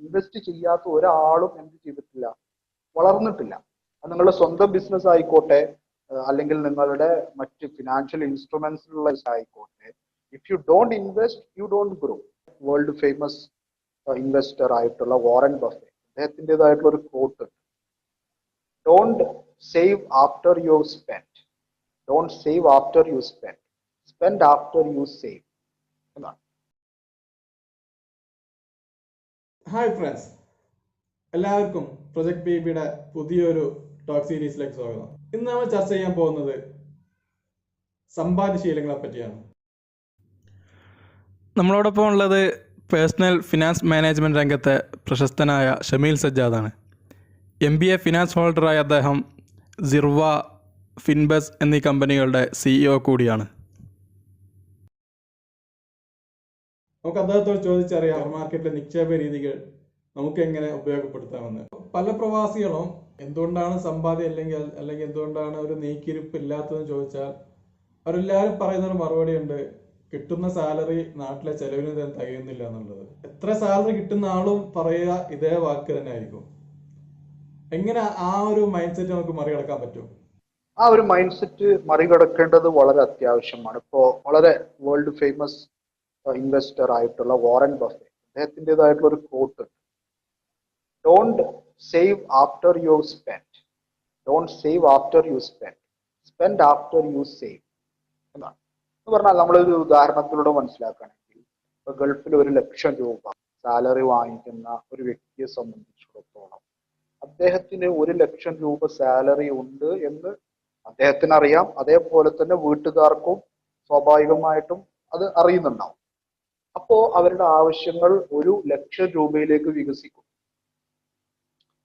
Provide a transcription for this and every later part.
Invest ചെയ്യാത്ത ഒരാളും എന്ത് ചെയ്തിട്ടില്ല, വളർന്നിട്ടില്ല. അത് നിങ്ങളുടെ സ്വന്തം ബിസിനസ് ആയിക്കോട്ടെ, അല്ലെങ്കിൽ നിങ്ങളുടെ മറ്റ് ഫിനാൻഷ്യൽ ഇൻസ്ട്രുമെന്റ്സിലുള്ള ആയിക്കോട്ടെ, if you don't invest you don't grow. World famous investor ആയിട്ടുള്ള വാറൻ ബഫെ, അദ്ദേഹത്തിൻ്റെതായിട്ടുള്ള ഒരു quote, don't save after you spend, don't save after you spend, spend after you save എന്നാണ്. ഹായ് ഫ്രണ്ട്സ്, എല്ലാവർക്കും പ്രൊജക്ട് ബേബിയുടെ പുതിയൊരു talk സീരീസിലേക്ക് സ്വാഗതം. ഇന്ന് നമ്മൾ ചർച്ച ചെയ്യാൻ പോകുന്നത് സമ്പാദ്യശീലങ്ങളെ പറ്റിയാണ്. നമ്മളോടൊപ്പം ഉള്ളത് പേഴ്സണൽ ഫിനാൻസ് മാനേജ്മെൻറ്റ് രംഗത്തെ പ്രശസ്തനായ ഷമീൽ സജ്ജാദാണ്. MBA ഫിനാൻസ് ഹോൾഡറായ അദ്ദേഹം സിർവ, ഫിൻബസ് എന്നീ കമ്പനികളുടെ CEO കൂടിയാണ്. നമുക്ക് അദ്ദേഹത്തോട് ചോദിച്ചറിയാം മാർക്കറ്റിലെ നിക്ഷേപ രീതികൾ നമുക്ക് എങ്ങനെ ഉപയോഗപ്പെടുത്താമെന്ന്. പല പ്രവാസികളും എന്തുകൊണ്ടാണ് സമ്പാദ്യം അല്ലെങ്കിൽ എന്തുകൊണ്ടാണ് ഒരു നീക്കിയിരിപ്പ് ഇല്ലാത്തതെന്ന് ചോദിച്ചാൽ അവരെല്ലാവരും പറയുന്നൊരു മറുപടി ഉണ്ട്, കിട്ടുന്ന സാലറി നാട്ടിലെ ചെലവിന് തികയുന്നില്ല എന്നുള്ളത്. എത്ര സാലറി കിട്ടുന്ന ആളും പറയുക ഇതേ വാക്ക് തന്നെ ആയിരിക്കും. എങ്ങനെ ആ ഒരു മൈൻഡ് സെറ്റ് നമുക്ക് മറികടക്കാൻ പറ്റും? ആ ഒരു മൈൻഡ് സെറ്റ് മറികടക്കേണ്ടത് വളരെ അത്യാവശ്യമാണ്. ഇപ്പോ വളരെ വേൾഡ് ഫേമസ് ഇൻവെസ്റ്റർ ആയിട്ടുള്ള വാറൻ ബഫെ, അദ്ദേഹത്തിൻ്റെതായിട്ടുള്ള ഒരു quote, don't save after you spend, don't save after you spend, spend after you save എന്നാണ്. എന്ന് പറഞ്ഞാൽ നമ്മളൊരു ഉദാഹരണത്തിലൂടെ മനസ്സിലാക്കുകയാണെങ്കിൽ, ഇപ്പൊ ഗൾഫിൽ 1,00,000 രൂപ സാലറി വാങ്ങിക്കുന്ന ഒരു വ്യക്തിയെ സംബന്ധിച്ചിടത്തോളം അദ്ദേഹത്തിന് 1,00,000 രൂപ സാലറി ഉണ്ട് എന്ന് അദ്ദേഹത്തിന് അറിയാം. അതേപോലെ തന്നെ വീട്ടുകാർക്കും സ്വാഭാവികമായിട്ടും അത് അറിയുന്നുണ്ടാവും. അപ്പോ അവരുടെ ആവശ്യങ്ങൾ 1,00,000 രൂപയിലേക്ക് വികസിക്കും.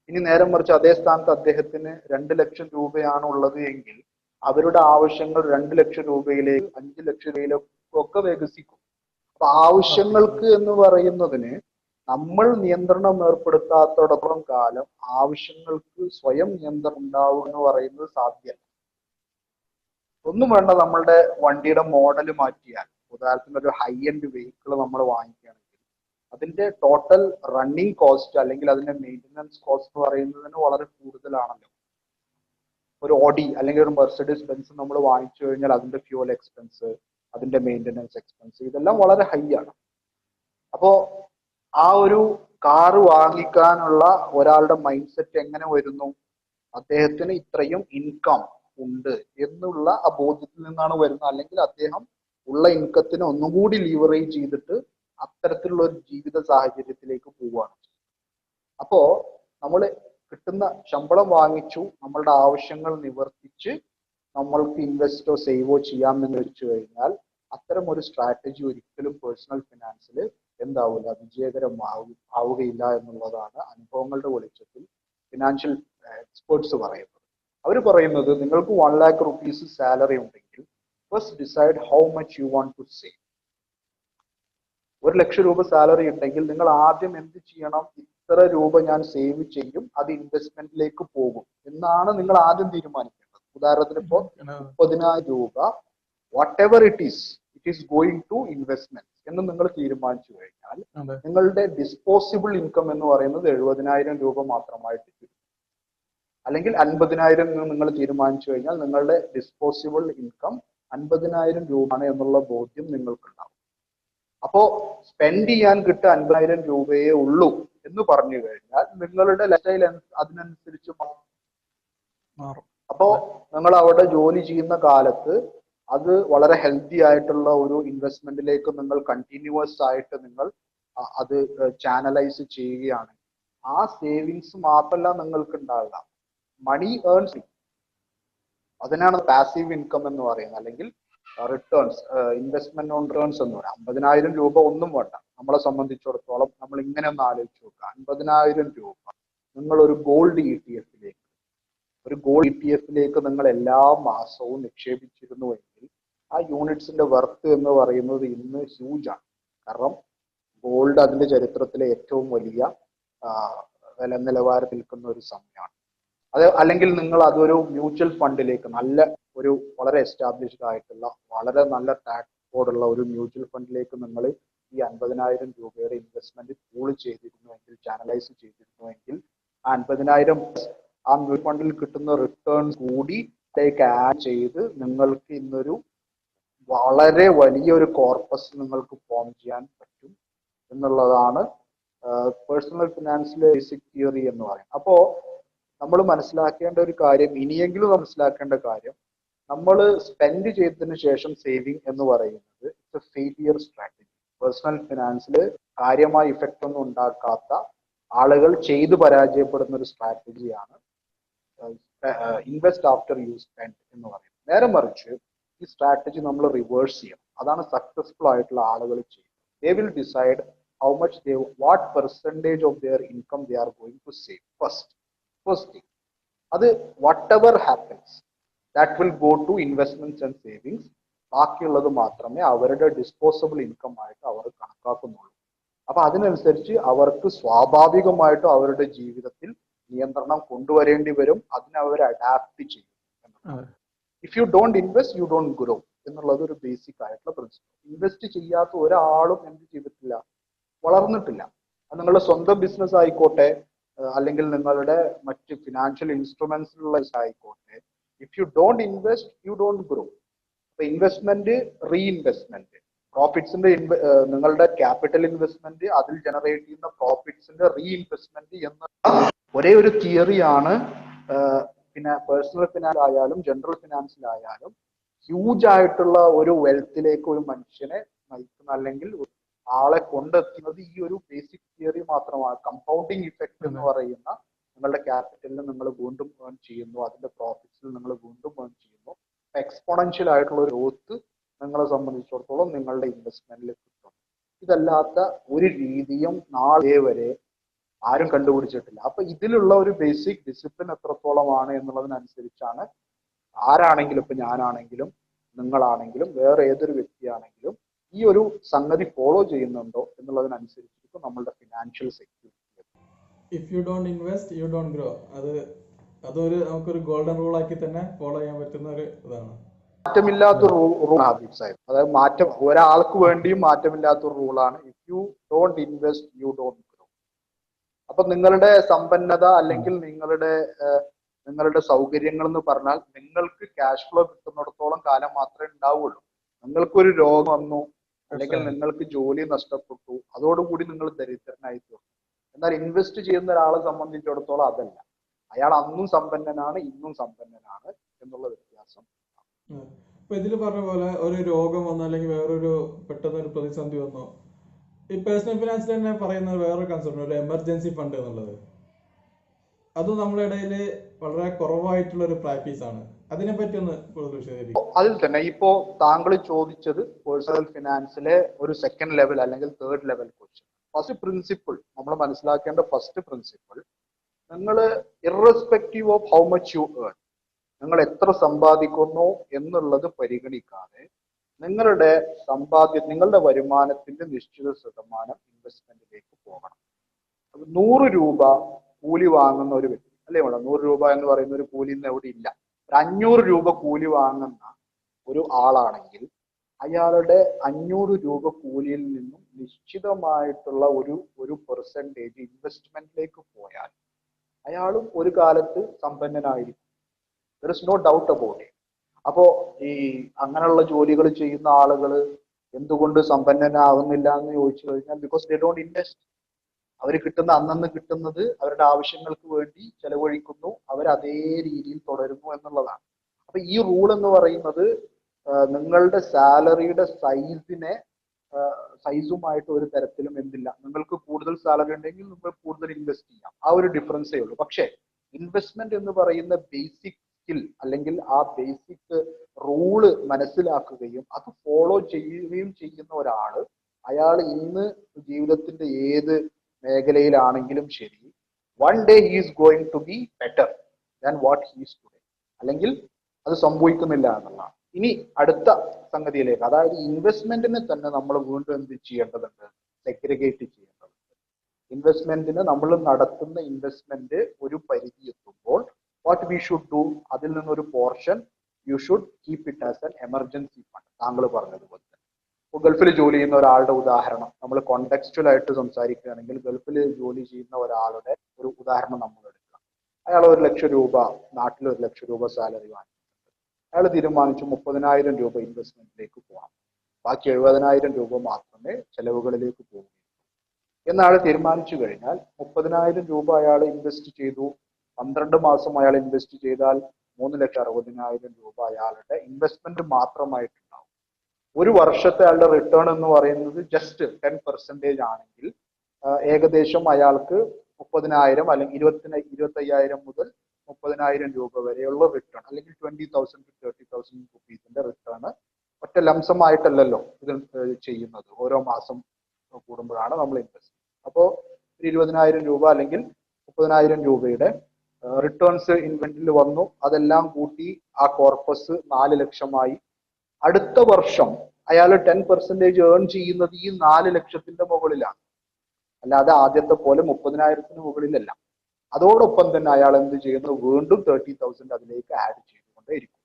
ഇനി നേരെ മറിച്ച് അതേ സ്ഥാനത്ത് അദ്ദേഹത്തിന് 2,00,000 രൂപയാണ് ഉള്ളത് എങ്കിൽ അവരുടെ ആവശ്യങ്ങൾ 2,00,000 രൂപയിലേക്ക് 5,00,000 രൂപയിലേക്കൊക്കെ വികസിക്കും. അപ്പൊ ആവശ്യങ്ങൾക്ക് എന്ന് പറയുന്നതിന് നമ്മൾ നിയന്ത്രണം ഏർപ്പെടുത്താത്തോടത്തോളം കാലം ആവശ്യങ്ങൾക്ക് സ്വയം നിയന്ത്രണം ഉണ്ടാവുക എന്ന് പറയുന്നത് സാധ്യമല്ല. ഒന്നും വേണ്ട, നമ്മളുടെ വണ്ടിയുടെ മോഡൽ മാറ്റിയാൽ, ഉദാഹരണത്തിന് ഒരു ഹൈ എൻഡ് വെഹിക്കിൾ നമ്മൾ വാങ്ങിക്കുകയാണെങ്കിൽ അതിന്റെ ടോട്ടൽ റണ്ണിങ് കോസ്റ്റ് അല്ലെങ്കിൽ അതിന്റെ മെയിൻ്റനൻസ് കോസ്റ്റ് എന്ന് പറയുന്നതിന് വളരെ കൂടുതലാണല്ലോ. ഒരു ഓഡി അല്ലെങ്കിൽ ഒരു മെർസിഡീസ് ബെൻസ് നമ്മൾ വാങ്ങിച്ചു കഴിഞ്ഞാൽ അതിന്റെ ഫ്യൂൽ എക്സ്പെൻസ്, അതിന്റെ മെയിൻ്റനൻസ് എക്സ്പെൻസ്, ഇതെല്ലാം വളരെ ഹൈ ആണ്. അപ്പോ ആ ഒരു കാറ് വാങ്ങിക്കാനുള്ള ഒരാളുടെ മൈൻഡ് സെറ്റ് എങ്ങനെ വരുന്നു? അദ്ദേഹത്തിന് ഇത്രയും ഇൻകം ഉണ്ട് എന്നുള്ള ആ ബോധ്യത്തിൽ നിന്നാണ് വരുന്നത്. അല്ലെങ്കിൽ അദ്ദേഹം ഉള്ള ഇൻകത്തിന് ഒന്നുകൂടി ലീവറേജ് ചെയ്തിട്ട് അത്തരത്തിലുള്ള ഒരു ജീവിത സാഹചര്യത്തിലേക്ക് പോവുകയാണ്. അപ്പോ നമ്മൾ കിട്ടുന്ന ശമ്പളം വാങ്ങിച്ചു, നമ്മളുടെ ആവശ്യങ്ങൾ നിവർത്തിച്ച് നമ്മൾക്ക് ഇൻവെസ്റ്റോ സേവോ ചെയ്യാമെന്ന് വെച്ചു കഴിഞ്ഞാൽ അത്തരം ഒരു സ്ട്രാറ്റജി ഒരിക്കലും പേഴ്സണൽ ഫിനാൻസിൽ എന്താവില്ല, ആവുകയില്ല എന്നുള്ളതാണ് അനുഭവങ്ങളുടെ വെളിച്ചത്തിൽ ഫിനാൻഷ്യൽ എക്സ്പേർട്സ് പറയുന്നത്. അവർ പറയുന്നത്, നിങ്ങൾക്ക് 1,00,000 rupees സാലറി ഉണ്ടെങ്കിൽ first decide how much you want to save. 1,00,000 രൂപ സാലറി ഉണ്ടെങ്കിൽ നിങ്ങൾ ആദ്യം എന്ത് ചെയ്യണം? ഇത്ര രൂപ ഞാൻ സേവ് ചെയ്യും, അത് ഇൻവെസ്റ്റ്മെന്റിലേക്ക് പോകും എന്നാണ് നിങ്ങൾ ആദ്യം തീരുമാനിക്കേണ്ടത്. ഉദാഹരണത്തിന് ഇപ്പോൾ 30,000 രൂപ whatever it is going to investment എന്ന് നിങ്ങൾ തീരുമാനിച്ചു കഴിഞ്ഞാൽ നിങ്ങളുടെ ഡിസ്പോസിബിൾ ഇൻകം എന്ന് പറയുന്നത് 70,000 രൂപ മാത്രമായിട്ട് കിട്ടും. അല്ലെങ്കിൽ 50,000 എന്ന് നിങ്ങൾ തീരുമാനിച്ചു കഴിഞ്ഞാൽ നിങ്ങളുടെ ഡിസ്പോസിബിൾ ഇൻകം 50,000 രൂപയാണ് എന്നുള്ള ബോധ്യം നിങ്ങൾക്കുണ്ടാവും. അപ്പോ സ്പെൻഡ് ചെയ്യാൻ കിട്ടുക 50,000 രൂപയേ ഉള്ളൂ എന്ന് പറഞ്ഞു കഴിഞ്ഞാൽ നിങ്ങളുടെ ലൈഫ് സ്റ്റൈൽ അതിനനുസരിച്ച് മാറും. അപ്പോ നിങ്ങൾ അവിടെ ജോലി ചെയ്യുന്ന കാലത്ത് അത് വളരെ ഹെൽത്തി ആയിട്ടുള്ള ഒരു ഇൻവെസ്റ്റ്മെന്റിലേക്ക് നിങ്ങൾ കണ്ടിന്യൂസ് ആയിട്ട് നിങ്ങൾ അത് ചാനലൈസ് ചെയ്യുകയാണ്. ആ സേവിങ്സ് മാത്രമല്ല നിങ്ങൾക്ക് ഉണ്ടാവുക, മണി ഏൺസ്, അതിനാണ് പാസീവ് ഇൻകം എന്ന് പറയുന്നത്, അല്ലെങ്കിൽ റിട്ടേൺസ്, ഇൻവെസ്റ്റ്മെന്റ് ഓൺ റിട്ടേൺസ് എന്ന് പറയാം. 50,000 രൂപ ഒന്നും വേണ്ട നമ്മളെ സംബന്ധിച്ചിടത്തോളം. നമ്മൾ ഇങ്ങനെ ഒന്ന് ആലോചിച്ച് നോക്കുക, 50,000 രൂപ നിങ്ങൾ ഒരു ഗോൾഡ് ETF നിങ്ങൾ എല്ലാ മാസവും നിക്ഷേപിച്ചിരുന്നുവെങ്കിൽ ആ യൂണിറ്റ്സിന്റെ വർത്ത് എന്ന് പറയുന്നത് ഇന്ന് ഹ്യൂജ് ആണ്. കാരണം ഗോൾഡ് അതിന്റെ ചരിത്രത്തിലെ ഏറ്റവും വലിയ വില നിലവാരം നിൽക്കുന്ന ഒരു സമയമാണ്. അത് അല്ലെങ്കിൽ നിങ്ങൾ അതൊരു മ്യൂച്വൽ ഫണ്ടിലേക്ക്, നല്ല ഒരു വളരെ എസ്റ്റാബ്ലിഷ്ഡ് ആയിട്ടുള്ള വളരെ നല്ല ടാക്സ് കോഡുള്ള ഒരു മ്യൂച്വൽ ഫണ്ടിലേക്ക് നിങ്ങൾ ഈ 50,000 രൂപയുടെ ഇൻവെസ്റ്റ്മെന്റ് പൂൾ ചെയ്തിരുന്നുവെങ്കിൽ, ചാനലൈസ് ചെയ്തിരുന്നുവെങ്കിൽ, ആ 50,000 ആ മ്യൂച്വൽ ഫണ്ടിൽ കിട്ടുന്ന റിട്ടേൺ കൂടി ആഡ് ചെയ്ത് നിങ്ങൾക്ക് ഇന്നൊരു വളരെ വലിയൊരു കോർപ്പസ് നിങ്ങൾക്ക് ഫോം ചെയ്യാൻ പറ്റും എന്നുള്ളതാണ് പേഴ്സണൽ ഫിനാൻസിലെ ബേസിക് തിയറി എന്ന് പറയുന്നത്. അപ്പോ നമ്മൾ മനസ്സിലാക്കേണ്ട ഒരു കാര്യം, ഇനിയെങ്കിലും മനസ്സിലാക്കേണ്ട കാര്യം, നമ്മൾ സ്പെൻഡ് ചെയ്തതിനു ശേഷം സേവിങ് എന്ന് പറയുന്നത് it's a failure strategy. Personal ഫിനാൻസിൽ കാര്യമായ ഇഫക്റ്റ് ഒന്നും ഉണ്ടാക്കാത്ത ആളുകൾ ചെയ്തു പരാജയപ്പെടുന്ന ഒരു സ്ട്രാറ്റജിയാണ് ഇൻവെസ്റ്റ് ആഫ്റ്റർ യു സ്പെൻഡ് എന്ന് പറയുന്നത്. നേരെ മറിച്ച് ഈ സ്ട്രാറ്റജി നമ്മൾ റിവേഴ്സ് ചെയ്യണം. അതാണ് സക്സസ്ഫുൾ ആയിട്ടുള്ള ആളുകൾ ചെയ്യുന്നത്. They will decide how much they, what percentage of their income they are going to save first thing. അത് whatever happens that will go to investments and savings. ബാക്കിയുള്ളത് മാത്രമേ അവരുടെ ഡിസ്പോസബിൾ ഇൻകം ആയിട്ട് അവർ കണക്കാക്കുന്നുള്ളൂ. അപ്പൊ അതിനനുസരിച്ച് അവർക്ക് സ്വാഭാവികമായിട്ടും അവരുടെ ജീവിതത്തിൽ നിയന്ത്രണം കൊണ്ടുവരേണ്ടി വരും. അതിനെ അവർ അഡാപ്റ്റ് ചെയ്യും. If you don't invest you don't grow എന്നുള്ളത് ഒരു ബേസിക് ആയിട്ടുള്ള പ്രിൻസിപ്പിൾ. ഇൻവെസ്റ്റ് ചെയ്യാത്ത ഒരാളും എന്ത് ചെയ്തിട്ടില്ല, വളർന്നിട്ടില്ല. അത് നിങ്ങളുടെ സ്വന്തം ബിസിനസ് ആയിക്കോട്ടെ, അല്ലെങ്കിൽ നിങ്ങളുടെ മറ്റ് ഫിനാൻഷ്യൽ ഇൻസ്ട്രുമെന്റ്സിലുള്ള ആയിക്കോട്ടെ, if you don't invest you don't grow. അപ്പൊ ഇൻവെസ്റ്റ്മെന്റ്, റീഇൻവെസ്റ്റ്മെന്റ്, പ്രോഫിറ്റ്സിന്റെ നിങ്ങളുടെ ക്യാപിറ്റൽ ഇൻവെസ്റ്റ്മെന്റ്, അതിൽ ജനറേറ്റ് ചെയ്യുന്ന പ്രോഫിറ്റ്സിന്റെ റീഇൻവെസ്റ്റ്മെന്റ് എന്ന ഒരേ ഒരു തിയറിയാണ് പിന്നെ പേഴ്സണൽ ഫിനാൻസ് ആയാലും ജനറൽ ഫിനാൻസിലായാലും ഹ്യൂജ് ആയിട്ടുള്ള ഒരു വെൽത്തിലേക്ക് ഒരു മനുഷ്യനെ നയിക്കുന്ന, അല്ലെങ്കിൽ ആളെ കൊണ്ടെത്തുന്നത് ഈ ഒരു ബേസിക് തിയറി മാത്രമാണ്. കമ്പൗണ്ടിങ് ഇഫക്റ്റ് എന്ന് പറയുന്ന, നിങ്ങളുടെ ക്യാപിറ്റലിൽ നിങ്ങൾ വീണ്ടും ഏൺ ചെയ്യുന്നു, അതിന്റെ പ്രോഫിറ്റ്സിൽ നിങ്ങൾ വീണ്ടും ഏൺ ചെയ്യുന്നു. എക്സ്പോണൻഷ്യൽ ആയിട്ടുള്ള ഒരു ഗ്രോത്ത് നിങ്ങളെ സംബന്ധിച്ചിടത്തോളം നിങ്ങളുടെ ഇൻവെസ്റ്റ്മെന്റിൽ കിട്ടും. ഇതല്ലാത്ത ഒരു രീതിയും നാളെ വരെ ആരും കണ്ടുപിടിച്ചിട്ടില്ല. അപ്പൊ ഇതിലുള്ള ഒരു ബേസിക് ഡിസിപ്ലിൻ എത്രത്തോളമാണ് എന്നുള്ളതിനനുസരിച്ചാണ് ആരാണെങ്കിലും, ഇപ്പൊ ഞാനാണെങ്കിലും നിങ്ങളാണെങ്കിലും വേറെ ഏതൊരു വ്യക്തിയാണെങ്കിലും ഈ ഒരു സംഗതി ഫോളോ ചെയ്യുന്നുണ്ടോ എന്നുള്ളതിനനുസരിച്ചിരിക്കും നമ്മളുടെ financial security. If you don't invest you don't grow. അതൊരു നമുക്കൊരു ഗോൾഡൻ റൂൾ ആക്കി തന്നെ ഫോളോ ചെയ്യാൻ പറ്റുന്ന ഒരു ഇതാണ്. മാറ്റമില്ലാത്ത റൂൾ ഹാബിറ്റ്സ് ആയിരുന്നു. അതായത് മാറ്റം ഒരാൾക്ക് വേണ്ടിയും മാറ്റമില്ലാത്ത ഒരു റൂളാണ്. If you don't invest you don't grow. അപ്പൊ നിങ്ങളുടെ സമ്പന്നത അല്ലെങ്കിൽ നിങ്ങളുടെ സൗകര്യങ്ങൾ എന്ന് പറഞ്ഞാൽ നിങ്ങൾക്ക് ക്യാഷ് ഫ്ലോ കിട്ടുന്നിടത്തോളം കാലം മാത്രമേ ഉണ്ടാവുള്ളൂ. നിങ്ങൾക്കൊരു രോഗം വന്നു, അല്ലെങ്കിൽ നിങ്ങൾക്ക് ജോലി നഷ്ടപ്പെട്ടു, അതോടുകൂടി നിങ്ങൾ ദരിദ്രനായി തീർന്നു. എന്നാൽ ഇൻവെസ്റ്റ് ചെയ്യുന്ന ഒരാളെ സംബന്ധിച്ചിടത്തോളം അതല്ല. അയാൾ അന്നും സമ്പന്നനാണ്, ഇന്നും സമ്പന്നനാണ് എന്നുള്ള വ്യത്യാസം. ഇപ്പൊ ഇതിൽ പറഞ്ഞ പോലെ ഒരു രോഗം വന്നോ അല്ലെങ്കിൽ വേറൊരു പെട്ടെന്ന് ഒരു പ്രതിസന്ധി വന്നോ, ഈ പേഴ്സണൽ ഫിനാൻസിൽ തന്നെ പറയുന്ന വേറൊരു കൺസെപ്റ്റ്, ഒരു എമർജൻസി ഫണ്ട് എന്നുള്ളത്. അത് നമ്മുടെ ഇടയിൽ വളരെ കുറവായിട്ടുള്ള ഒരു പ്രാക്ടീസ് ആണ്. അതിനെപ്പറ്റി ഒന്ന് കൂടുതൽ വിശദീകരിക്കും. അതിൽ തന്നെ ഇപ്പോ താങ്കൾ ചോദിച്ചത് പേഴ്സണൽ ഫിനാൻസിലെ ഒരു സെക്കൻഡ് ലെവൽ അല്ലെങ്കിൽ third level question. First principle, നമ്മൾ മനസ്സിലാക്കേണ്ട ഫസ്റ്റ് പ്രിൻസിപ്പിൾ, നിങ്ങൾ irrespective of how much U earn, നിങ്ങൾ എത്ര സമ്പാദിക്കുന്നു എന്നുള്ളത് പരിഗണിക്കാതെ നിങ്ങളുടെ വരുമാനത്തിന്റെ നിശ്ചിത ശതമാനം ഇൻവെസ്റ്റ്മെന്റിലേക്ക് പോകണം. 100 രൂപ കൂലി വാങ്ങുന്ന ഒരു വ്യക്തി, അല്ലേ മേഡം? 100 രൂപ എന്ന് പറയുന്ന ഒരു കൂലി ഇന്ന് എവിടെ ഇല്ല. 500 രൂപ കൂലി വാങ്ങുന്ന ഒരു ആളാണെങ്കിൽ അയാളുടെ 500 രൂപ കൂലിയിൽ നിന്നും നിശ്ചിതമായിട്ടുള്ള ഒരു പെർസെൻറ്റേജ് ഇൻവെസ്റ്റ്മെന്റിലേക്ക് പോയാൽ അയാളും ഒരു കാലത്ത് സമ്പന്നനായിരിക്കും. There is no doubt about it. അപ്പോ ഈ അങ്ങനെയുള്ള ജോലികൾ ചെയ്യുന്ന ആളുകൾ എന്തുകൊണ്ട് സമ്പന്നനാവുന്നില്ല എന്ന് ചോദിച്ചു കഴിഞ്ഞാൽ, ബിക്കോസ് ദേ ഡോണ്ട് ഇൻവെസ്റ്റ്. അവർ അന്നന്ന് കിട്ടുന്നത് അവരുടെ ആവശ്യങ്ങൾക്ക് വേണ്ടി ചെലവഴിക്കുന്നു, അവർ അതേ രീതിയിൽ തുടരുന്നു എന്നുള്ളതാണ്. അപ്പൊ ഈ റൂൾ എന്ന് പറയുന്നത് നിങ്ങളുടെ സാലറിയുടെ സൈസുമായിട്ട് ഒരു തരത്തിലും എന്തില്ല. നിങ്ങൾക്ക് കൂടുതൽ സാലറി ഉണ്ടെങ്കിൽ നിങ്ങൾ കൂടുതൽ ഇൻവെസ്റ്റ് ചെയ്യാം, ആ ഒരു ഡിഫറൻസേ ഉള്ളൂ. പക്ഷേ ഇൻവെസ്റ്റ്മെന്റ് എന്ന് പറയുന്ന ബേസിക് സ്കിൽ അല്ലെങ്കിൽ ആ ബേസിക് റൂള് മനസ്സിലാക്കുകയും അത് ഫോളോ ചെയ്യുകയും ചെയ്യുന്ന ഒരാള്, അയാൾ ഇന്ന് ജീവിതത്തിന്റെ ഏത് മേഖലയിലാണെങ്കിലും ശരി, one day he is going to be better than what he is today. അല്ലെങ്കിൽ അത് സംഭവിക്കുന്നില്ല എന്നുള്ളതാണ്. ഇനി അടുത്ത സംഗതിയിലേക്ക്, അതായത് ഇൻവെസ്റ്റ്മെന്റിനെ തന്നെ നമ്മൾ വീണ്ടും എന്ത് ചെയ്യേണ്ടതുണ്ട്? സെഗ്രിഗേറ്റ് ചെയ്യേണ്ടതുണ്ട്. ഇൻവെസ്റ്റ്മെന്റിന് നമ്മൾ നടത്തുന്ന ഇൻവെസ്റ്റ്മെന്റ് ഒരു പരിധി എത്തുമ്പോൾ വാട്ട് വി ഷുഡ് ഡു, അതിൽ നിന്നൊരു portion you should keep it as an emergency fund. താങ്കൾ പറഞ്ഞതുപോലെ തന്നെ ഗൾഫിൽ ജോലി ചെയ്യുന്ന ഒരാളുടെ ഉദാഹരണം നമ്മൾ കോണ്ടെക്സ്റ്റുവൽ ആയിട്ട് സംസാരിക്കുകയാണെങ്കിൽ, ഗൾഫിൽ ജോലി ചെയ്യുന്ന ഒരാളുടെ ഒരു ഉദാഹരണം നമ്മൾ എടുക്കുക. അയാൾ 1,00,000 രൂപ, നാട്ടിൽ 1,00,000 രൂപ സാലറി വാങ്ങി, അയാൾ തീരുമാനിച്ചു 30,000 രൂപ ഇൻവെസ്റ്റ്മെന്റിലേക്ക് പോകാം, ബാക്കി 70,000 രൂപ മാത്രമേ ചെലവുകളിലേക്ക് പോകൂ എന്നാൾ തീരുമാനിച്ചു കഴിഞ്ഞാൽ 30,000 രൂപ അയാൾ ഇൻവെസ്റ്റ് ചെയ്തു. 12 മാസം അയാൾ ഇൻവെസ്റ്റ് ചെയ്താൽ 3,60,000 രൂപ അയാളുടെ ഇൻവെസ്റ്റ്മെന്റ് മാത്രമായിട്ടുണ്ടാവും. ഒരു വർഷത്തെ അയാളുടെ റിട്ടേൺ എന്ന് പറയുന്നത് ജസ്റ്റ് 10% ആണെങ്കിൽ ഏകദേശം അയാൾക്ക് 30,000 അല്ലെങ്കിൽ 25,000 മുതൽ 30,000 രൂപ വരെയുള്ള റിട്ടേൺ, അല്ലെങ്കിൽ 20,000 to 30,000 റുപ്പീസിന്റെ റിട്ടേൺ ഒറ്റ ലംസമായിട്ടല്ലല്ലോ ഇത് ചെയ്യുന്നത്, ഓരോ മാസം കൂടുമ്പോഴാണ് നമ്മൾ ഇൻവെസ്റ്റ്. അപ്പോൾ 20,000 രൂപ അല്ലെങ്കിൽ 30,000 രൂപയുടെ റിട്ടേൺസ് ഇൻവെന്റിൽ വന്നു. അതെല്ലാം കൂട്ടി ആ കോർപ്പസ് 4 ലക്ഷമായി. അടുത്ത വർഷം അയാൾ 10% ഏൺ ചെയ്യുന്നത് ഈ 4 ലക്ഷത്തിന്റെ മുകളിലാണ്, അല്ലാതെ ആദ്യത്തെ പോലെ 30,000 മുകളിലല്ല. അതോടൊപ്പം തന്നെ അയാൾ എന്ത് ചെയ്യുന്നു, വീണ്ടും 30,000 അതിലേക്ക് ആഡ് ചെയ്തുകൊണ്ടേയിരിക്കും.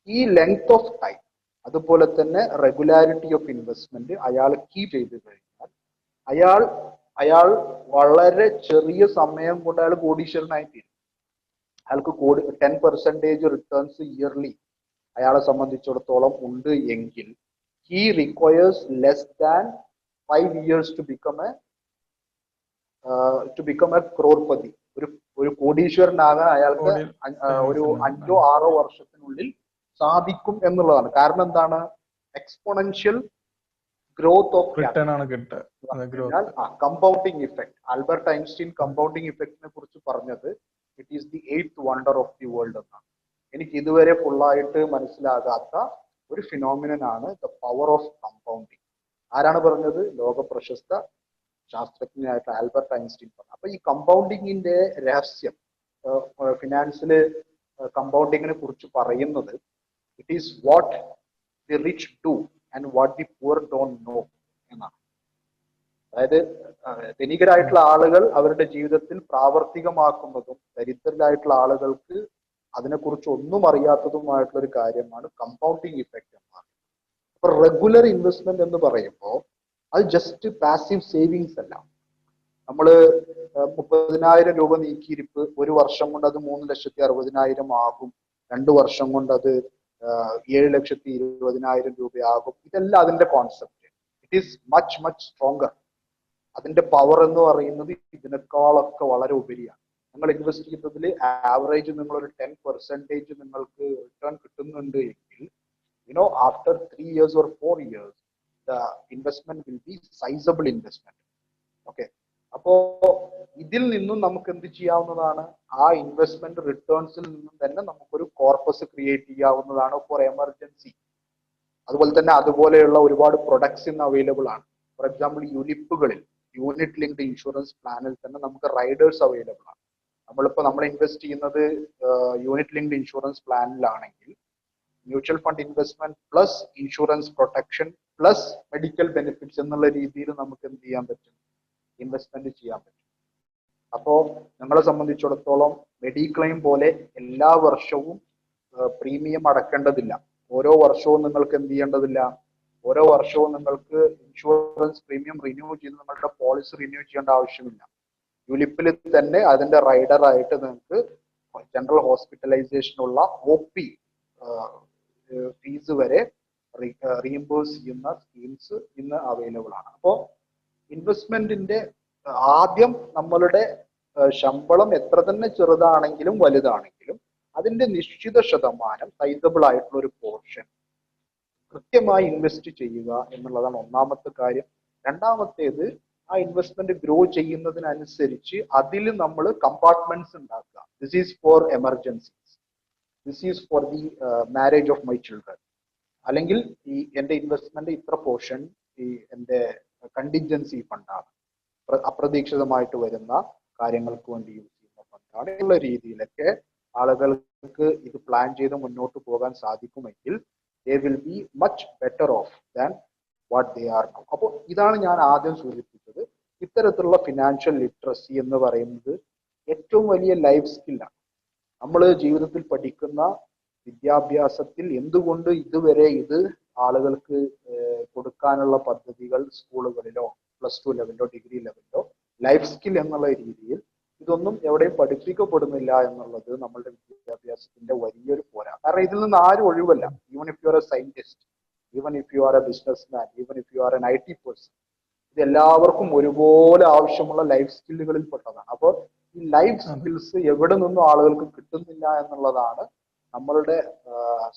ഈ ലെങ്ത് ഓഫ് ടൈം, അതുപോലെ തന്നെ റെഗുലാരിറ്റി ഓഫ് ഇൻവെസ്റ്റ്മെന്റ് അയാൾ കീപ് ചെയ്ത് കഴിഞ്ഞാൽ അയാൾ വളരെ ചെറിയ സമയം കൊണ്ട് അയാൾ കോടീശ്വരനായി തീരും. അയാൾക്ക് 10% റിട്ടേൺസ് ഇയർലി അയാളെ സംബന്ധിച്ചിടത്തോളം ഉണ്ട് എങ്കിൽ he requires less than 5 years to become a crorepati. ഒരു കോടീശ്വരനാകാൻ അയാൾക്ക് ഒരു 5-6 വർഷത്തിനുള്ളിൽ സാധിക്കും എന്നുള്ളതാണ്. കാരണം എന്താണ്? എക്സ്പോണൻഷ്യൽ ഗ്രോത്ത് ഓഫ് റിട്ടേൺ ആണ് കിട്ടുക. Compounding effect. Albert Einstein compounding ഇഫക്റ്റിനെ കുറിച്ച് പറഞ്ഞത് it is the 8th wonder of the world എന്നാണ്. എനിക്ക് ഇതുവരെ ഫുള്ളായിട്ട് മനസ്സിലാകാത്ത ഒരു ഫിനോമിനൻ ആണ് ദ പവർ ഓഫ് കമ്പൗണ്ടിങ്. ആരാണ് പറഞ്ഞത്? ലോക പ്രശസ്ത ശാസ്ത്രജ്ഞനായിട്ട് ആൽബർട്ട് ഐൻസ്റ്റീൻ പറഞ്ഞു. അപ്പൊ ഈ കമ്പൗണ്ടിങ്ങിന്റെ രഹസ്യം, ഫിനാൻസില് കമ്പൗണ്ടിങ്ങിനെ കുറിച്ച് പറയുന്നത് it is what the rich do and what the poor don't know എന്നാണ്. അതായത് ധനികരായിട്ടുള്ള ആളുകൾ അവരുടെ ജീവിതത്തിൽ പ്രാവർത്തികമാക്കുന്നതും ദരിദ്രരായിട്ടുള്ള ആളുകൾക്ക് അതിനെക്കുറിച്ച് ഒന്നും അറിയാത്തതുമായിട്ടുള്ള ഒരു കാര്യമാണ് കമ്പൗണ്ടിങ് ഇഫക്റ്റ് എന്ന് പറയുന്നത്. അപ്പൊ റെഗുലർ ഇൻവെസ്റ്റ്മെന്റ് എന്ന് പറയുമ്പോൾ അത് ജസ്റ്റ് പാസീവ് സേവിങ്സ് അല്ല. നമ്മള് 30,000 രൂപ നീക്കിയിരിപ്പ്, ഒരു വർഷം കൊണ്ട് അത് 3,60,000 ആകും, 2 വർഷം കൊണ്ട് അത് 7,20,000 രൂപയാകും. ഇതല്ല അതിന്റെ concept. It is much stronger. അതിന്റെ പവർ എന്ന് പറയുന്നത് ഇതിനേക്കാളൊക്കെ വളരെ ഉപരിയാണ്. നിങ്ങൾ ഇൻവെസ്റ്റ് ചെയ്യുന്നതിൽ ആവറേജ് നിങ്ങൾ ഒരു 10% നിങ്ങൾക്ക് റിട്ടേൺ കിട്ടുന്നുണ്ട് എങ്കിൽ after 3 years or 4 years the investment will be sizable investment. Okay, അപ്പോ ഇതിൽ നിന്നും നമുക്ക് എന്ത് ചെയ്യാവുന്നതാണ്? ആ ഇൻവെസ്റ്റ്മെന്റ് റിട്ടേൺസിൽ നിന്നും തന്നെ നമുക്കൊരു കോർപ്പസ് ക്രിയേറ്റ് ചെയ്യാവുന്നതാണ് ഫോർ എമർജൻസി. അതുപോലെ തന്നെ അതുപോലെയുള്ള ഒരുപാട് പ്രൊഡക്ട്സ് ഇന്ന് അവൈലബിൾ ആണ്. ഫോർ എക്സാമ്പിൾ യുലിപ്പുകളിൽ, യൂണിറ്റ് ലിങ്ക്ഡ് ഇൻഷുറൻസ് പ്ലാനിൽ തന്നെ നമുക്ക് റൈഡേഴ്സ് അവൈലബിൾ ആണ്. നമ്മൾ ഇൻവെസ്റ്റ് ചെയ്യുന്നത് യൂണിറ്റ് ലിങ്ക്ഡ് ഇൻഷുറൻസ് പ്ലാനിലാണെങ്കിൽ mutual fund investment plus insurance protection plus medical benefits എന്നുള്ള രീതിയിൽ നമുക്ക് എന്ത് ചെയ്യാൻ പറ്റും? ഇൻവെസ്റ്റ്മെന്റ് ചെയ്യാൻ പറ്റും. അപ്പോൾ നിങ്ങളെ സംബന്ധിച്ചിടത്തോളം മെഡിക്ലെയിം പോലെ എല്ലാ വർഷവും പ്രീമിയം അടക്കേണ്ടതില്ല. ഓരോ വർഷവും നിങ്ങൾക്ക് എന്ത് ചെയ്യേണ്ടതില്ല? ഓരോ വർഷവും നിങ്ങൾക്ക് ഇൻഷുറൻസ് പ്രീമിയം റിന്യൂ ചെയ്ത് നിങ്ങളുടെ പോളിസി റിന്യൂ ചെയ്യേണ്ട ആവശ്യമില്ല. യുലിപ്പിൽ തന്നെ അതിന്റെ റൈഡർ ആയിട്ട് നിങ്ങൾക്ക് ജനറൽ ഹോസ്പിറ്റലൈസേഷനുള്ള OP ഫീസ് വരെ റീഇംബേഴ്സ് ചെയ്യുന്ന സ്കീംസ് ഇന്ന് അവൈലബിൾ ആണ്. അപ്പോൾ ഇൻവെസ്റ്റ്മെന്റിന്റെ ആദ്യം നമ്മളുടെ ശമ്പളം എത്ര തന്നെ ചെറുതാണെങ്കിലും വലുതാണെങ്കിലും അതിന്റെ നിശ്ചിത ശതമാനം സൈസബിൾ ആയിട്ടുള്ള ഒരു പോർഷൻ കൃത്യമായി ഇൻവെസ്റ്റ് ചെയ്യുക എന്നുള്ളതാണ് ഒന്നാമത്തെ കാര്യം. രണ്ടാമത്തേത്, ആ ഇൻവെസ്റ്റ്മെന്റ് ഗ്രോ ചെയ്യുന്നതിനനുസരിച്ച് അതിൽ നമ്മൾ കമ്പാർട്ട്മെന്റ്സ് ഉണ്ടാക്കുക. This is for emergencies, this is for the marriage of my children, അല്ലെങ്കിൽ ഈ എന്റെ ഇൻവെസ്റ്റ്മെന്റ് ഇത്ര പോർഷൻ ഈ എന്റെ കണ്ടിൻജൻസി ഫണ്ടാണ്, അപ്രതീക്ഷിതമായിട്ട് വരുന്ന കാര്യങ്ങൾക്ക് വേണ്ടി യൂസ് ചെയ്യുന്ന ഫണ്ടാണ് എന്നുള്ള രീതിയിലൊക്കെ ആളുകൾക്ക് ഇത് പ്ലാൻ ചെയ്ത് മുന്നോട്ട് പോകാൻ സാധിക്കുമെങ്കിൽ they will be much better off than what they are now. അപ്പോൾ ഇതാണ് ഞാൻ ആദ്യം സൂചിപ്പിച്ചത്. ഇത്തരത്തിലുള്ള ഫിനാൻഷ്യൽ ലിറ്ററസി എന്ന് പറയുന്നത് ഏറ്റവും വലിയ ലൈഫ് സ്കില്ലാണ്. നമ്മൾ ജീവിതത്തിൽ പഠിക്കുന്ന വിദ്യാഭ്യാസത്തിൽ എന്തുകൊണ്ട് ഇതുവരെ ഇത് ആളുകൾക്ക് കൊടുക്കാനുള്ള പദ്ധതികൾ സ്കൂളുകളിലോ +2 ലെവലിലോ ഡിഗ്രി ലെവലിലോ ലൈഫ് സ്കിൽ എന്നുള്ള രീതിയിൽ ഇതൊന്നും എവിടെയും പഠിപ്പിക്കപ്പെടുന്നില്ല എന്നുള്ളത് നമ്മളുടെ വിദ്യാഭ്യാസത്തിന്റെ വലിയൊരു പോരാ. കാരണം ഇതിൽ നിന്ന് ആരും ഒഴിവല്ല. Even if you are a scientist, even if you are a business man, even if you are an IT person, ഇത് എല്ലാവർക്കും ഒരുപോലെ ആവശ്യമുള്ള ലൈഫ് സ്കില്ലുകളിൽ പെട്ടതാണ്. അപ്പോൾ ഈ ലൈഫ് സ്കിൽസ് എവിടെ നിന്നും ആളുകൾക്ക് കിട്ടുന്നില്ല എന്നുള്ളതാണ് നമ്മളുടെ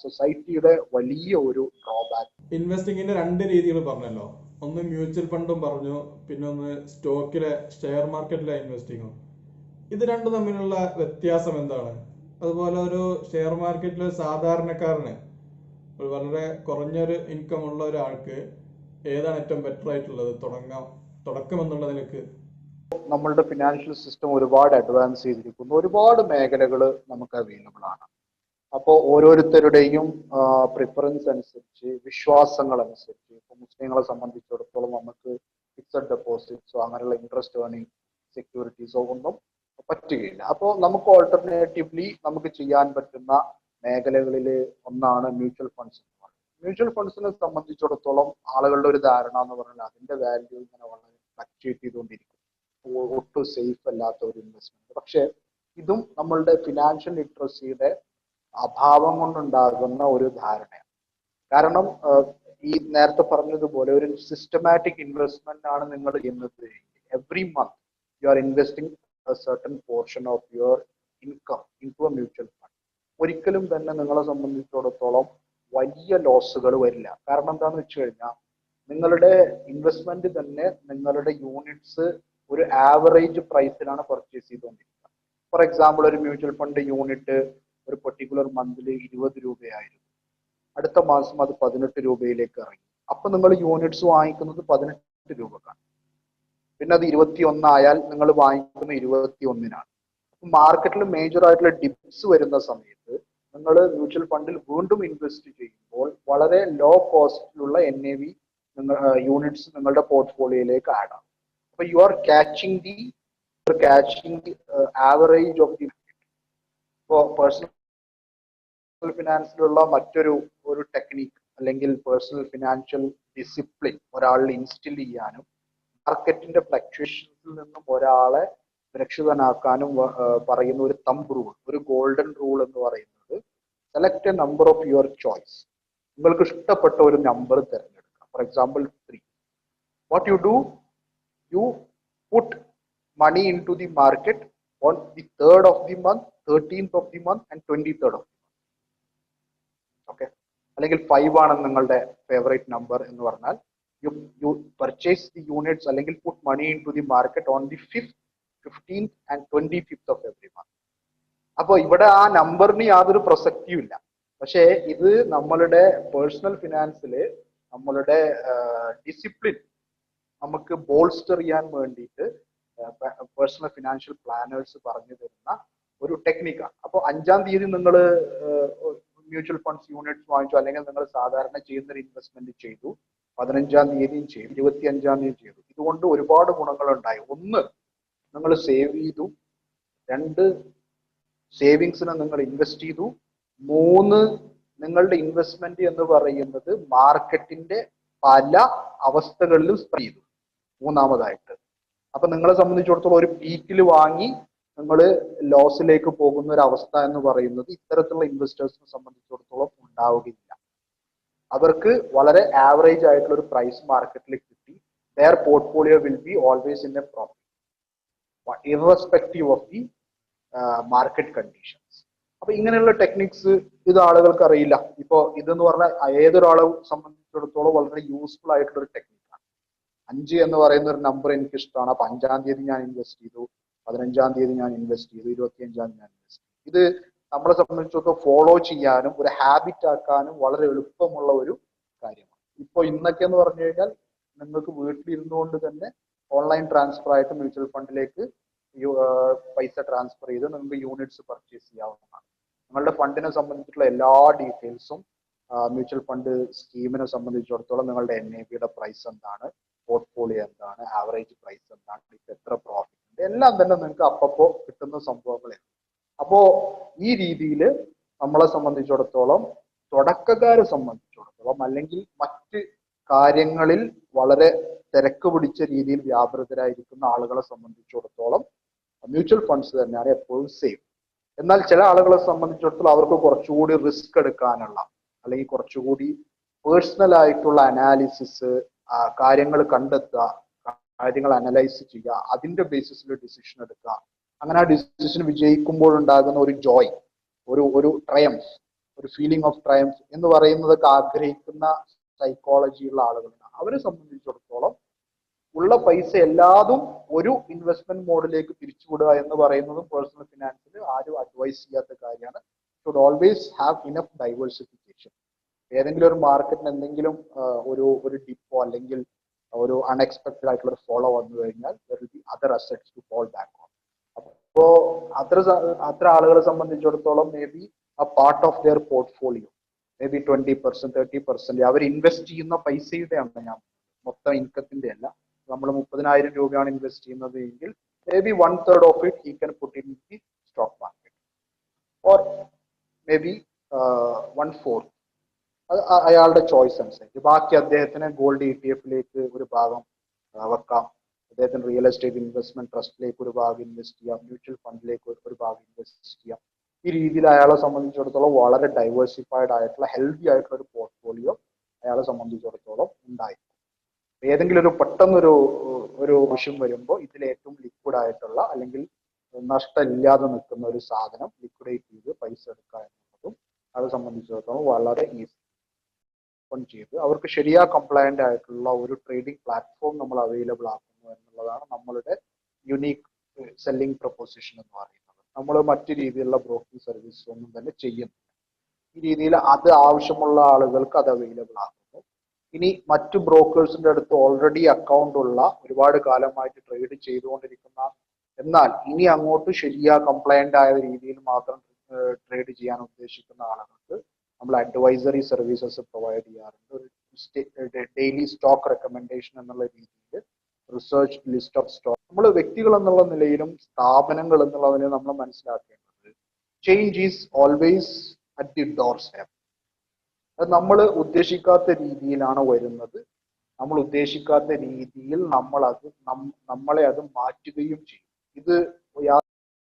സൊസൈറ്റിയുടെ വലിയ ഒരു ഡ്രോബാക്ക്. ഇൻവെസ്റ്റിങ്ങിന്റെ 2 രീതികൾ പറഞ്ഞല്ലോ. ഒന്ന് മ്യൂച്വൽ ഫണ്ടും പറഞ്ഞു, പിന്നെ ഒന്ന് ഷെയർ മാർക്കറ്റിലെ ഇൻവെസ്റ്റിങ്ങും. ഇത് രണ്ടും തമ്മിലുള്ള വ്യത്യാസം എന്താണ്? അതുപോലെ ഒരു ഷെയർ മാർക്കറ്റിലെ സാധാരണക്കാരന്, ഒരു വളരെ കുറഞ്ഞൊരു ഇൻകം ഉള്ള ഒരാൾക്ക് ഏതാണ് ഏറ്റവും ബെറ്റർ ആയിട്ടുള്ളത് തുടക്കം എന്നുള്ള നിലക്ക്? നമ്മളുടെ ഫിനാൻഷ്യൽ സിസ്റ്റം ഒരുപാട് അഡ്വാൻസ് ചെയ്തിരിക്കുന്നു. ഒരുപാട് മേഖലകൾ നമുക്ക് അവൈലബിൾ ആണ്. അപ്പോൾ ഓരോരുത്തരുടെയും പ്രിഫറൻസ് അനുസരിച്ച്, വിശ്വാസങ്ങൾ അനുസരിച്ച്, ഇപ്പൊ മുസ്ലിങ്ങളെ സംബന്ധിച്ചിടത്തോളം നമുക്ക് ഫിക്സഡ് ഡെപ്പോസിറ്റ്സോ അങ്ങനെയുള്ള ഇൻട്രസ്റ്റ് ഏർണിംഗ് സെക്യൂരിറ്റീസോ ഒന്നും പറ്റുകയില്ല. അപ്പോൾ നമുക്ക് ഓൾട്ടർനേറ്റീവ്ലി നമുക്ക് ചെയ്യാൻ പറ്റുന്ന മേഖലകളിൽ ഒന്നാണ് മ്യൂച്വൽ ഫണ്ട്സ് എന്ന് പറയുന്നത്. മ്യൂച്വൽ ഫണ്ട്സിനെ സംബന്ധിച്ചിടത്തോളം ആളുകളുടെ ഒരു ധാരണ എന്ന് പറഞ്ഞാൽ അതിന്റെ വാല്യൂ ഇങ്ങനെ വളരെ ഫ്ലക്ച്വേറ്റ് ചെയ്തുകൊണ്ടിരിക്കും, ഒട്ടും സേഫ് അല്ലാത്ത ഒരു ഇൻവെസ്റ്റ്മെന്റ്. പക്ഷേ ഇതും നമ്മളുടെ ഫിനാൻഷ്യൽ ലിറ്ററസിയുടെ അഭാവം കൊണ്ടുണ്ടാകുന്ന ഒരു ധാരണയാണ്. കാരണം ഈ നേരത്തെ പറഞ്ഞതുപോലെ ഒരു സിസ്റ്റമാറ്റിക് ഇൻവെസ്റ്റ്മെന്റ് ആണ് നിങ്ങൾ ചെയ്യുന്നത്. Every month you are investing a certain portion of your income into a mutual fund. ഒരിക്കലും തന്നെ നിങ്ങളെ സംബന്ധിച്ചിടത്തോളം വലിയ ലോസുകൾ വരില്ല. കാരണം എന്താണെന്ന് വെച്ച് കഴിഞ്ഞാൽ നിങ്ങളുടെ ഇൻവെസ്റ്റ്മെന്റ് തന്നെ നിങ്ങളുടെ യൂണിറ്റ്സ് ഒരു ആവറേജ് പ്രൈസിലാണ് പർച്ചേസ് ചെയ്തുകൊണ്ടിരിക്കുക. ഫോർ എക്സാമ്പിൾ, ഒരു മ്യൂച്വൽ ഫണ്ട് യൂണിറ്റ് ഒരു പെർട്ടിക്കുലർ മന്തിൽ 20 രൂപയായിരുന്നു. അടുത്ത മാസം അത് 18 രൂപയിലേക്ക് ഇറങ്ങി. അപ്പൊ നിങ്ങൾ യൂണിറ്റ്സ് വാങ്ങിക്കുന്നത് 18 രൂപക്കാണ്. പിന്നെ അത് 21 ആയാൽ നിങ്ങൾ വാങ്ങിക്കുന്ന 21-നാണ്. മാർക്കറ്റിൽ മേജർ ആയിട്ടുള്ള ഡിപ്സ് വരുന്ന സമയത്ത് നിങ്ങൾ മ്യൂച്വൽ ഫണ്ടിൽ വീണ്ടും ഇൻവെസ്റ്റ് ചെയ്യുമ്പോൾ വളരെ ലോ കോസ്റ്റിലുള്ള NAV യൂണിറ്റ്സ് നിങ്ങളുടെ പോർട്ട്ഫോളിയോയിലേക്ക് ആഡ് ആവും. അപ്പൊ you are catching the average of the market. ഇപ്പോൾ പേഴ്സണൽ ഫിനാൻസിലുള്ള മറ്റൊരു ടെക്നിക്ക് അല്ലെങ്കിൽ പേഴ്സണൽ ഫിനാൻഷ്യൽ ഡിസിപ്ലിൻ ഒരാളിൽ ഇൻസ്റ്റിൽ ചെയ്യാനും മാർക്കറ്റിന്റെ ഫ്ലക്ച്വേഷൻസിൽ നിന്നും ഒരാളെ സുരക്ഷിതനാക്കാനും പറയുന്ന ഒരു തമ്പ് റൂൾ, ഒരു ഗോൾഡൻ റൂൾ എന്ന് പറയുന്നത്, select a number of your choice. നിങ്ങൾക്ക് ഇഷ്ടപ്പെട്ട ഒരു നമ്പർ തിരഞ്ഞെടുക്കാം. For example 3. What you do, you put money into the market on the 3rd of the month, 13th of the month and 23rd of the month. Okay, അല്ലെങ്കിൽ 5 ആണ് നിങ്ങളുടെ favourite number എന്ന് പറഞ്ഞാൽ you purchase the units അല്ലെങ്കിൽ put money into the market on the 5th, 15th and 25th of every month. അപ്പോൾ ഇവിടെ ആ നമ്പറിന് യാതൊരു പ്രസക്തിയും ഇല്ല. പക്ഷേ ഇത് നമ്മളുടെ പേഴ്സണൽ ഫിനാൻസില് നമ്മളുടെ ഡിസിപ്ലിൻ നമുക്ക് ബോൾസ്റ്റർ ചെയ്യാൻ വേണ്ടിയിട്ട് പേഴ്സണൽ ഫിനാൻഷ്യൽ പ്ലാനേഴ്സ് പറഞ്ഞു തരുന്ന ഒരു ടെക്നിക്കാണ്. അപ്പോൾ 5-ാം തീയതി നിങ്ങൾ മ്യൂച്വൽ ഫണ്ട്സ് യൂണിറ്റ്സ് വാങ്ങിച്ചു, അല്ലെങ്കിൽ നിങ്ങൾ സാധാരണ ചെയ്യുന്ന ഒരു ഇൻവെസ്റ്റ്മെന്റ് ചെയ്തു, 15-ാം തീയതിയും ചെയ്തു, 25-ാം തീയതിയും ചെയ്തു. ഇതുകൊണ്ട് ഒരുപാട് ഗുണങ്ങൾ ഉണ്ടായി. 1, നിങ്ങൾ സേവ് ചെയ്തു. 2, സേവിങ്സിനെ നിങ്ങൾ ഇൻവെസ്റ്റ് ചെയ്തു. 3, നിങ്ങളുടെ ഇൻവെസ്റ്റ്മെന്റ് എന്ന് പറയുന്നത് മാർക്കറ്റിന്റെ പല അവസ്ഥകളിലും സ്പ്രെഡ് ചെയ്തു. 3-മതായിട്ട്, അപ്പൊ നിങ്ങളെ സംബന്ധിച്ചിടത്തോളം ഒരു പീക്കിൽ വാങ്ങി നിങ്ങൾ ലോസിലേക്ക് പോകുന്ന ഒരു അവസ്ഥ എന്ന് പറയുന്നത് ഇത്തരത്തിലുള്ള ഇൻവെസ്റ്റേഴ്സിനെ സംബന്ധിച്ചിടത്തോളം ഉണ്ടാവുകയില്ല. അവർക്ക് വളരെ ആവറേജ് ആയിട്ടുള്ള ഒരു പ്രൈസ് മാർക്കറ്റിൽ കിട്ടി. their portfolio will be always in a profit irrespective of the market conditions. അപ്പൊ ഇങ്ങനെയുള്ള ടെക്നിക്സ് ഇത് ആളുകൾക്ക് അറിയില്ല. ഇപ്പോ ഇതെന്ന് പറഞ്ഞാൽ ഏതൊരാളെ സംബന്ധിച്ചിടത്തോളം വളരെ യൂസ്ഫുൾ ആയിട്ടുള്ള ഒരു ടെക്നിക്കാണ്. 5 എന്ന് പറയുന്ന ഒരു നമ്പർ എനിക്ക് ഇഷ്ടമാണ്. അപ്പൊ 5-ാം തീയതി ഞാൻ ഇൻവെസ്റ്റ് ചെയ്തു, 15-ാം തീയതി ഞാൻ ഇൻവെസ്റ്റ് ചെയ്തു, 25-ാം തീയതി ഞാൻ ഇൻവെസ്റ്റ് ചെയ്തു. ഇത് നമ്മളെ സംബന്ധിച്ചിടത്തോളം ഫോളോ ചെയ്യാനും ഒരു ഹാബിറ്റ് ആക്കാനും വളരെ എളുപ്പമുള്ള ഒരു കാര്യമാണ്. ഇപ്പോൾ ഇന്നൊക്കെ എന്ന് പറഞ്ഞു കഴിഞ്ഞാൽ നിങ്ങൾക്ക് വീട്ടിലിരുന്നുകൊണ്ട് തന്നെ ഓൺലൈൻ ട്രാൻസ്ഫർ ആയിട്ട് മ്യൂച്വൽ ഫണ്ടിലേക്ക് പൈസ ട്രാൻസ്ഫർ ചെയ്ത് നിങ്ങൾക്ക് യൂണിറ്റ്സ് പർച്ചേസ് ചെയ്യാവുന്നതാണ്. നിങ്ങളുടെ ഫണ്ടിനെ സംബന്ധിച്ചിട്ടുള്ള എല്ലാ ഡീറ്റെയിൽസും, മ്യൂച്വൽ ഫണ്ട് സ്കീമിനെ സംബന്ധിച്ചിടത്തോളം നിങ്ങളുടെ NAV പ്രൈസ് എന്താണ്, പോർട്ട്ഫോളിയോ എന്താണ്, ആവറേജ് പ്രൈസ് എന്താണ്, ഇപ്പൊ എത്ര പ്രോഫിറ്റ് ഉണ്ട്, എല്ലാം തന്നെ നിങ്ങൾക്ക് അപ്പപ്പോ കിട്ടുന്ന സംഭവങ്ങളാണ്. അപ്പോ ഈ രീതിയിൽ നമ്മളെ സംബന്ധിച്ചിടത്തോളം തുടക്കക്കാരെ സംബന്ധിച്ചിടത്തോളം സംബന്ധിച്ചിടത്തോളം, അല്ലെങ്കിൽ മറ്റ് കാര്യങ്ങളിൽ വളരെ തിരക്ക് പിടിച്ച രീതിയിൽ വ്യാപൃതരായിരിക്കുന്ന ആളുകളെ സംബന്ധിച്ചിടത്തോളം മ്യൂച്വൽ ഫണ്ട്സ് തന്നെയാണ് എപ്പോഴും സേഫ്. എന്നാൽ ചില ആളുകളെ സംബന്ധിച്ചിടത്തോളം അവർക്ക് കുറച്ചുകൂടി റിസ്ക് എടുക്കാനുള്ള, അല്ലെങ്കിൽ കുറച്ചുകൂടി പേഴ്സണൽ ആയിട്ടുള്ള അനാലിസിസ്, കാര്യങ്ങൾ കണ്ടെത്തുക, കാര്യങ്ങൾ അനലൈസ് ചെയ്യുക, അതിന്റെ ബേസിസിൽ ഡിസിഷൻ എടുക്കുക, അങ്ങനെ ആ ഡിസിഷൻ വിജയിക്കുമ്പോൾ ഉണ്ടാകുന്ന ഒരു ജോയ്, ഒരു ട്രയംഫ്, ഒരു ഫീലിംഗ് ഓഫ് ട്രയംഫ് എന്ന് പറയുന്നതൊക്കെ ആഗ്രഹിക്കുന്ന സൈക്കോളജിയുള്ള ആളുകളാണ്. അവരെ സംബന്ധിച്ചിടത്തോളം ഉള്ള പൈസ എല്ലാതും ഒരു ഇൻവെസ്റ്റ്മെന്റ് മോഡിലേക്ക് തിരിച്ചുവിടുക എന്ന് പറയുന്നതും പേഴ്സണൽ ഫിനാൻസിൽ ആരും അഡ്വൈസ് ചെയ്യാത്ത കാര്യമാണ്. Should always have enough diversification. ഏതെങ്കിലും ഒരു മാർക്കറ്റിന് എന്തെങ്കിലും ഒരു ഡിപ്പോ അല്ലെങ്കിൽ ഒരു അൺഎക്സ്പെക്ടഡ് ആയിട്ടുള്ള ഒരു ഫോളോ വന്നു കഴിഞ്ഞാൽ there will be other assets to fall back on. അപ്പോ അത്ര ആളുകളെ സംബന്ധിച്ചിടത്തോളം maybe a part of their portfolio, maybe 20%, 30% അവർ ഇൻവെസ്റ്റ് ചെയ്യുന്ന പൈസയുടെയാണ്, ഞാൻ മൊത്തം ഇൻകത്തിന്റെ അല്ല. നമ്മൾ 30,000 രൂപയാണ് ഇൻവെസ്റ്റ് ചെയ്യുന്നത് എങ്കിൽ may be 1/3 of it he can put in the stock market, or may be 1/4. അത് അയാളുടെ ചോയ്സ് അനുസരിച്ച്. ബാക്കി അദ്ദേഹത്തിന് ഗോൾഡ് ETF-ലേക്ക് ഒരു ഭാഗം വെക്കാം, അദ്ദേഹത്തിന് റിയൽ എസ്റ്റേറ്റ് ഇൻവെസ്റ്റ്മെന്റ് ട്രസ്റ്റിലേക്ക് ഒരു ഭാഗം ഇൻവെസ്റ്റ് ചെയ്യാം, മ്യൂച്വൽ ഫണ്ടിലേക്ക് ഒരു ഭാഗം ഇൻവെസ്റ്റ് ചെയ്യാം. ഈ രീതിയിൽ അയാളെ സംബന്ധിച്ചിടത്തോളം വളരെ ഡൈവേഴ്സിഫൈഡ് ആയിട്ടുള്ള ഹെൽത്തി ആയിട്ടുള്ള ഒരു പോർട്ട്ഫോളിയോ അയാളെ സംബന്ധിച്ചിടത്തോളം ഉണ്ടായിരിക്കും. ഏതെങ്കിലും ഒരു പെട്ടെന്നൊരു വിഷയം വരുമ്പോൾ ഇതിൽ ഏറ്റവും ലിക്വിഡ് ആയിട്ടുള്ള, അല്ലെങ്കിൽ നഷ്ടമില്ലാതെ നിൽക്കുന്ന ഒരു സാധനം ലിക്വിഡേറ്റ് ചെയ്ത് പൈസ എടുക്കുക എന്നുള്ളതും അത് സംബന്ധിച്ചിടത്തോളം വളരെ ഈസി ചെയ്ത് അവർക്ക് ശരിയാ കംപ്ലയന്റ് ആയിട്ടുള്ള ഒരു ട്രേഡിംഗ് പ്ലാറ്റ്ഫോം നമ്മൾ അവൈലബിൾ ആക്കുന്നു എന്നുള്ളതാണ് നമ്മളുടെ യുണീക്ക് സെല്ലിംഗ് പ്രൊപ്പോസിഷൻ എന്ന് പറയുന്നത്. നമ്മൾ മറ്റു രീതിയിലുള്ള ബ്രോക്കിംഗ് സർവീസ് ഒന്നും തന്നെ ചെയ്യുന്നില്ല. ഈ രീതിയിൽ അത് ആവശ്യമുള്ള ആളുകൾക്ക് അത് അവൈലബിൾ ആക്കുന്നു. ഇനി മറ്റു ബ്രോക്കേഴ്സിന്റെ അടുത്ത് ഓൾറെഡി അക്കൗണ്ട് ഉള്ള, ഒരുപാട് കാലമായിട്ട് ട്രേഡ് ചെയ്തുകൊണ്ടിരിക്കുന്ന, എന്നാൽ ഇനി അങ്ങോട്ട് ശരിയാ കംപ്ലയന്റ് ആയ രീതിയിൽ മാത്രം ട്രേഡ് ചെയ്യാൻ ഉദ്ദേശിക്കുന്ന ആളുകൾക്ക് നമ്മൾ അഡ്വൈസറി സർവീസസ് പ്രൊവൈഡ് ചെയ്യാറുണ്ട്. ഒരു ഡെയിലി സ്റ്റോക്ക് റെക്കമെൻഡേഷൻ എന്നുള്ള രീതിയിൽ റിസർച്ച് ലിസ്റ്റ് ഓഫ് സ്റ്റോക്ക്. നമ്മൾ വ്യക്തികൾ എന്നുള്ള നിലയിലും സ്ഥാപനങ്ങൾ എന്നുള്ള നിലയിലും നമ്മൾ മനസ്സിലാക്കേണ്ടത് change is always at the door step. അത് നമ്മൾ ഉദ്ദേശിക്കാത്ത രീതിയിലാണ് വരുന്നത്. നമ്മൾ ഉദ്ദേശിക്കാത്ത രീതിയിൽ നമ്മളെ അത് മാറ്റുകയും ചെയ്യും. ഇത്